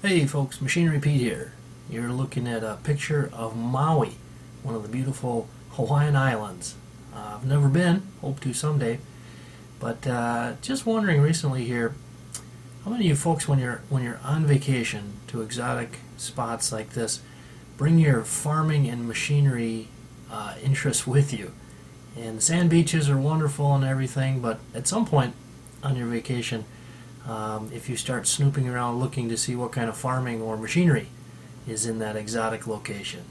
Hey folks, Machinery Pete here. You're looking at a picture of Maui, one of the beautiful Hawaiian islands. I've never been, hope to someday, but just wondering recently here, how many of you folks when you're on vacation to exotic spots like this, bring your farming and machinery interests with you? And the sand beaches are wonderful and everything, but at some point on your vacation, if you start snooping around looking to see what kind of farming or machinery is in that exotic location.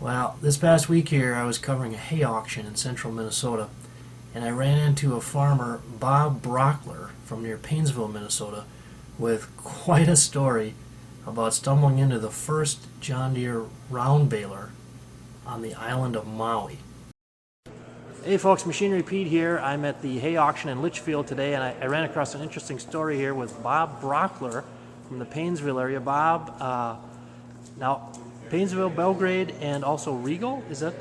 Well, this past week here I was covering a hay auction in central Minnesota, and I ran into a farmer, Bob Brachler, from near Paynesville, Minnesota, with quite a story about stumbling into the first John Deere round baler on the island of Maui. Hey folks, Machinery Pete here. I'm at the hay auction in Litchfield today, and I ran across an interesting story here with Bob Brachler from the Paynesville area. Bob, now Paynesville, Belgrade, and also Regal, is that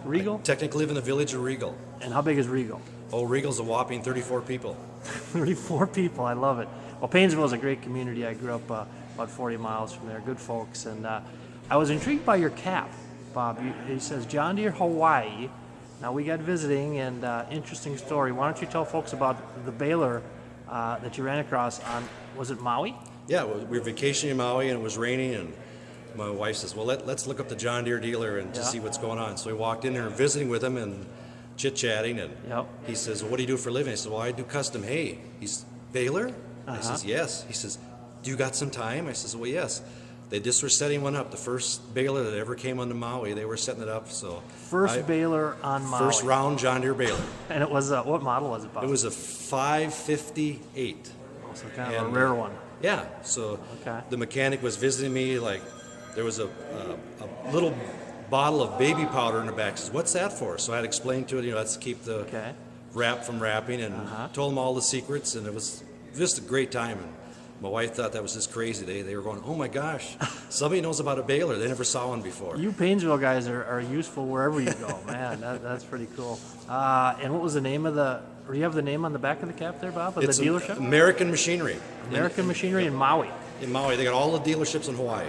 Regal? I technically live in the village of Regal. And how big is Regal? Oh, Regal's a whopping 34 people. 34 people, I love it. Well, Paynesville is a great community. I grew up about 40 miles from there, good folks. And I was intrigued by your cap, Bob. It says John Deere, Hawaii. Now we got visiting, and interesting story. Why don't you tell folks about the baler that you ran across on, was it Maui? Yeah, we were vacationing in Maui and it was raining, and my wife says, well, let's look up the John Deere dealer and to see what's going on. So we walked in there visiting with him and chit-chatting, and he says, well, what do you do for a living? I said, well, I do custom hay. He's Baler? I says, yes. He says, do you got some time? I says, well, yes. They just were setting one up. The first baler that ever came onto Maui, they were setting it up. So first baler on Maui. First round John Deere baler. And it was what model was it, Bob? It was a 558. Oh, so kind of a rare one. Yeah. So the mechanic was visiting me. Like there was a little bottle of baby powder in the back. Says, what's that for? So I had explained to it. That's to keep the wrap from wrapping, and told him all the secrets. And it was just a great time. And my wife thought that was just crazy. They were going, oh my gosh, somebody knows about a baler. They never saw one before. You Paynesville guys are useful wherever you go, man. That's pretty cool. And what was the name of the, or do you have the name on the back of the cap there, Bob, of the dealership? American Machinery. American Machinery in Maui. In Maui. They got all the dealerships in Hawaii.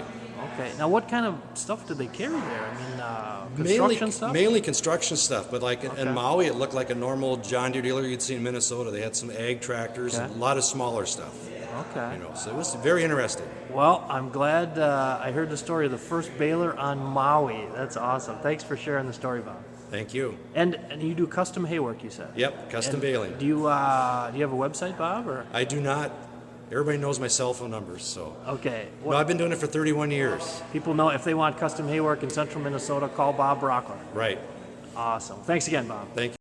Okay. Now, what kind of stuff did they carry there? I mean, construction stuff? Mainly construction stuff, but like in Maui, it looked like a normal John Deere dealer you'd see in Minnesota. They had some ag tractors and a lot of smaller stuff. Okay. So it was very interesting. Well, I'm glad I heard the story of the first baler on Maui. That's awesome. Thanks for sharing the story, Bob. Thank you. And you do custom hay work, you said? Yep, custom baling. Do you have a website, Bob? Or? I do not. Everybody knows my cell phone numbers, so. Okay. No, I've been doing it for 31 years. People know if they want custom hay work in central Minnesota, call Bob Brachler. Right. Awesome. Thanks again, Bob. Thank you.